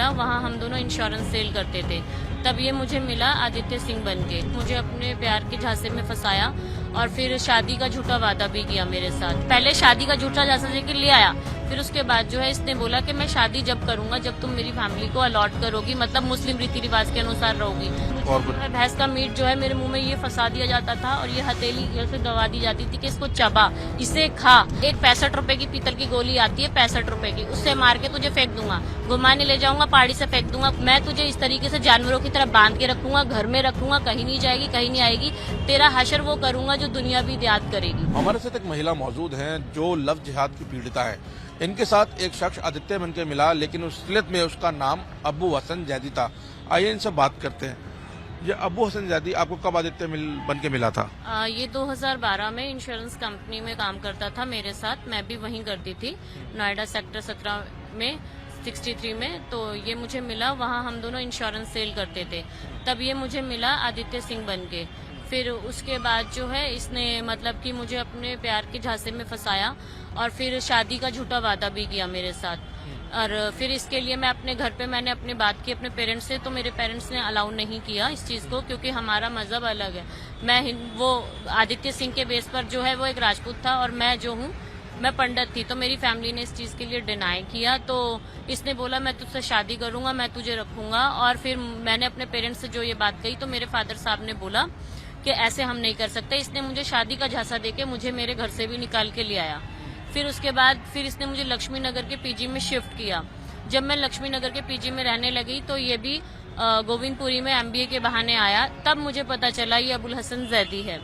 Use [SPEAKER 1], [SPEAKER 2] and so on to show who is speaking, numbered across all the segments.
[SPEAKER 1] मिला वहाँ हम दोनों इंश्योरेंस सेल करते थे। तब ये मुझे मिला आदित्य सिंह बनके, मुझे अपने प्यार के झांसे में फंसाया और फिर शादी का झूठा वादा भी किया मेरे साथ। पहले शादी का झूठा झांसा लेके ले आया, फिर उसके बाद जो है इसने बोला कि मैं शादी जब करूंगा जब तुम मेरी फैमिली को अलॉट करोगी, मतलब मुस्लिम रीति रिवाज के अनुसार रहोगी। और भैंस का मीट जो है मेरे मुंह में ये फंसा दिया जाता था और ये हथेली से दबा दी जाती थी कि इसको चबा, इसे खा। एक 65 रुपए की पीतल की गोली आती है 65 रुपए की, उससे मार के तुझे फेंक दूंगा, घुमाने ले जाऊंगा, पहाड़ी से फेंक दूंगा। मैं तुझे इस तरीके से जानवरों की तरह बांध के रखूंगा, घर में रखूंगा, कहीं नहीं जाएगी, कहीं नहीं आएगी। तेरा हशर वो करूंगा जो दुनिया भी याद करेगी।
[SPEAKER 2] हमारे साथ एक महिला मौजूद हैं जो लव जिहाद की पीड़िता है। इनके साथ एक शख्स आदित्य बन के मिला, लेकिन उस सिलत में उसका नाम अबू हसन जैदी था। आइए इनसे बात करते हैं। ये अबू हसन जैदी आपको कब आदित्य बन के मिला था?
[SPEAKER 1] ये 2012 में इंश्योरेंस कंपनी में काम करता था मेरे साथ, मैं भी वहीं करती थी, नोएडा सेक्टर 17 में 63 में। तो ये मुझे मिला, वहाँ हम दोनों इंश्योरेंस सेल करते थे। तब ये मुझे मिला आदित्य सिंह बनके। फिर उसके बाद जो है इसने मतलब कि मुझे अपने प्यार के झांसे में फंसाया और फिर शादी का झूठा वादा भी किया मेरे साथ। और फिर इसके लिए मैं अपने घर पे मैंने अपनी बात की अपने पेरेंट्स से, तो मेरे पेरेंट्स ने अलाउ नहीं किया इस चीज़ को, क्योंकि हमारा मजहब अलग है। मैं वो आदित्य सिंह के बेस पर जो है वो एक राजपूत था और मैं जो हूँ मैं पंडित थी, तो मेरी फैमिली ने इस चीज़ के लिए डिनाई किया। तो इसने बोला मैं तुझसे शादी करूंगा, मैं तुझे रखूंगा। और फिर मैंने अपने पेरेंट्स से जो ये बात कही तो मेरे फादर साहब ने बोला कि ऐसे हम नहीं कर सकते। इसने मुझे शादी का झांसा देके मुझे मेरे घर से भी निकाल के ले आया। फिर उसके बाद फिर इसने मुझे लक्ष्मी नगर के पीजी में शिफ्ट किया। जब मैं लक्ष्मी नगर के पीजी में रहने लगी तो ये भी गोविंदपुरी में MBA के बहाने आया। तब मुझे पता चला ये अबुल हसन जैदी है।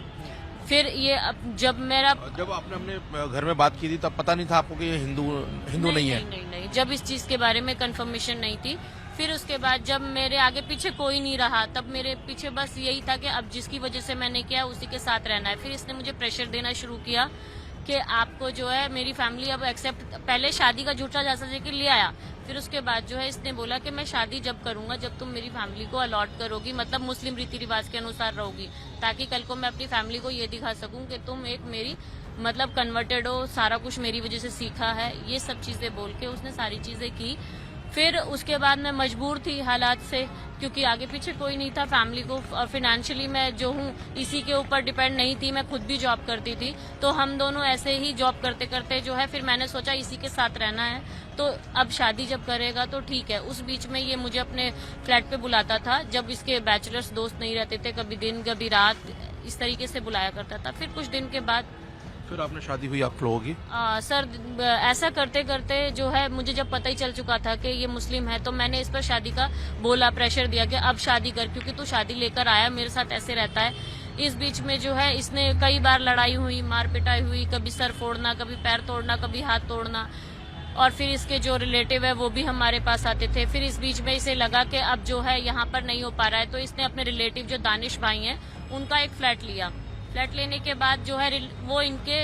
[SPEAKER 1] फिर ये जब
[SPEAKER 2] आपने अपने घर में बात की थी तब पता नहीं था आपको कि ये हिंदू नहीं है?
[SPEAKER 1] नहीं, जब इस चीज के बारे में कंफर्मेशन नहीं थी। फिर उसके बाद जब मेरे आगे पीछे कोई नहीं रहा तब मेरे पीछे बस यही था कि अब जिसकी वजह से मैंने किया उसी के साथ रहना है। फिर इसने मुझे प्रेशर देना शुरू किया कि आपको जो है मेरी फैमिली अब एक्सेप्ट, पहले शादी का झूठा झांसा लेके ले आया, फिर उसके बाद जो है इसने बोला कि मैं शादी जब करूंगा जब तुम मेरी फैमिली को अलॉट करोगी, मतलब मुस्लिम रीति रिवाज के अनुसार रहोगी, ताकि कल को मैं अपनी फैमिली को ये दिखा सकूं कि तुम एक मेरी मतलब कन्वर्टेड हो, सारा कुछ मेरी वजह से सीखा है। ये सब चीजें बोल के उसने सारी चीजें की। फिर उसके बाद मैं मजबूर थी हालात से, क्योंकि आगे पीछे कोई नहीं था फैमिली को, और फाइनेंशियली मैं जो हूँ इसी के ऊपर डिपेंड नहीं थी, मैं खुद भी जॉब करती थी। तो हम दोनों ऐसे ही जॉब करते करते जो है फिर मैंने सोचा इसी के साथ रहना है, तो अब शादी जब करेगा तो ठीक है। उस बीच में ये मुझे अपने फ्लैट पे बुलाता था जब इसके बैचलर्स दोस्त नहीं रहते थे, कभी दिन कभी रात इस तरीके से बुलाया करता था। फिर कुछ दिन के बाद
[SPEAKER 2] फिर आपने शादी हुई आप लोगों की?
[SPEAKER 1] सर ऐसा करते करते जो है मुझे जब पता ही चल चुका था कि ये मुस्लिम है तो मैंने इस पर शादी का बोला, प्रेशर दिया कि अब शादी कर, क्योंकि तू शादी लेकर आया, मेरे साथ ऐसे रहता है। इस बीच में जो है इसने कई बार लड़ाई हुई, मार पिटाई हुई, कभी सर फोड़ना, कभी पैर तोड़ना, कभी हाथ तोड़ना। और फिर इसके जो रिलेटिव है वो भी हमारे पास आते थे। फिर इस बीच में इसे लगा कि अब जो है यहाँ पर नहीं हो पा रहा है, तो इसने अपने रिलेटिव जो दानिश भाई हैं उनका एक फ्लैट लिया। फ्लैट लेने के बाद जो है वो इनके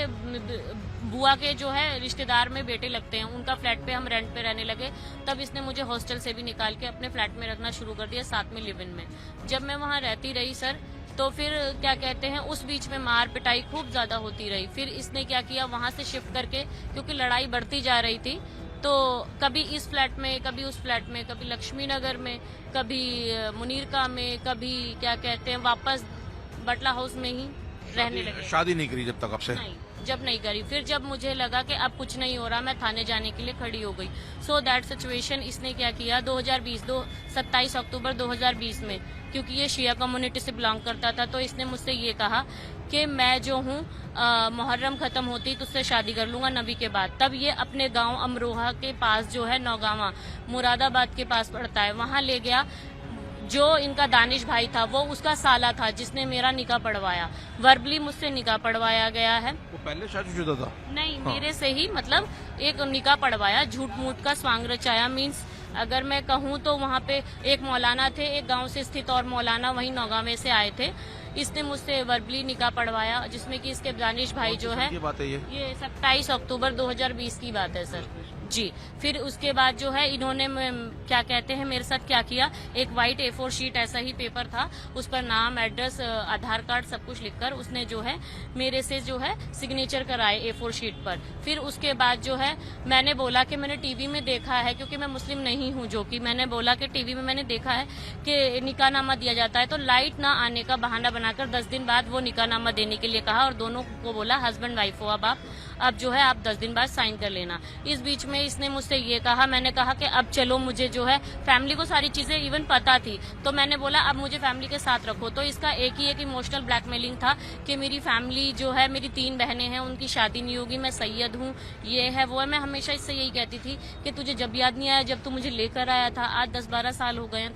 [SPEAKER 1] बुआ के जो है रिश्तेदार में बेटे लगते हैं, उनका फ्लैट पे हम रेंट पे रहने लगे। तब इसने मुझे हॉस्टल से भी निकाल के अपने फ्लैट में रखना शुरू कर दिया, साथ में लिव इन में। जब मैं वहाँ रहती रही सर, तो फिर क्या कहते हैं उस बीच में मार पिटाई खूब ज्यादा होती रही। फिर इसने क्या किया, वहाँ से शिफ्ट करके, क्योंकि लड़ाई बढ़ती जा रही थी, तो कभी इस फ्लैट में, कभी उस फ्लैट में, कभी लक्ष्मी नगर में, कभी मुनीरका में, कभी क्या कहते हैं वापस बटला हाउस में ही रहने लगे।
[SPEAKER 2] शादी नहीं करी जब तक आपसे?
[SPEAKER 1] नहीं, जब नहीं करी। फिर जब मुझे लगा कि अब कुछ नहीं हो रहा, मैं थाने जाने के लिए खड़ी हो गई। सो दैट सिचुएशन इसने क्या किया 27 अक्टूबर 2020 में, क्योंकि ये शिया कम्युनिटी से बिलोंग करता था, तो इसने मुझसे ये कहा कि मैं जो हूँ मुहर्रम खत्म होती तो उससे शादी कर लूंगा नबी के बाद। तब ये अपने गांव अमरोहा के पास जो है नौगावा मुरादाबाद के पास पड़ता है, वहां ले गया। जो इनका दानिश भाई था वो उसका साला था जिसने मेरा निकाह पढ़वाया, वर्बली मुझसे निकाह पढ़वाया गया है।
[SPEAKER 2] वो पहले शादीशुदा था?
[SPEAKER 1] नहीं, मेरे से ही मतलब एक निकाह पढ़वाया, झूठ मूठ का स्वांग रचाया। मीन्स अगर मैं कहूँ तो वहाँ पे एक मौलाना थे, एक गांव से स्थित और मौलाना वहीं नौगांव से आए थे। इसने मुझसे वर्बली निकाह पढ़वाया, जिसमें कि इसके दानिश भाई जो है, ये 27 अक्टूबर 2020 की बात है सर। जी। फिर उसके बाद जो है इन्होंने क्या कहते हैं मेरे साथ क्या किया, एक वाइट A4 शीट ऐसा ही पेपर था, उस पर नाम, एड्रेस, आधार कार्ड सब कुछ लिखकर उसने जो है मेरे से जो है सिग्नेचर कराए A4 शीट पर। फिर उसके बाद जो है मैंने बोला कि मैंने टीवी में देखा है, क्योंकि मैं मुस्लिम नहीं हूँ, जो कि मैंने बोला कि टीवी में मैंने देखा है कि निकाहनामा दिया जाता है, तो लाइट ना आने का बहाना बनाकर 10 दिन बाद वो निकाहनामा देने के लिए कहा और दोनों को बोला हस्बैंड वाइफ हो अब जो है आप 10 दिन बाद साइन कर लेना। इस बीच में इसने मुझसे ये कहा, मैंने कहा कि अब चलो, मुझे जो है फैमिली को सारी चीजें इवन पता थी, तो मैंने बोला अब मुझे फैमिली के साथ रखो। तो इसका एक ही एक इमोशनल ब्लैकमेलिंग था कि मेरी फैमिली जो है, मेरी 3 बहनें हैं, उनकी शादी नहीं होगी, मैं सैयद हूँ, ये है वो है। मैं हमेशा इससे यही कहती थी कि तुझे जब याद नहीं आया जब तू मुझे लेकर आया था, आज 10-12 साल हो गए हैं।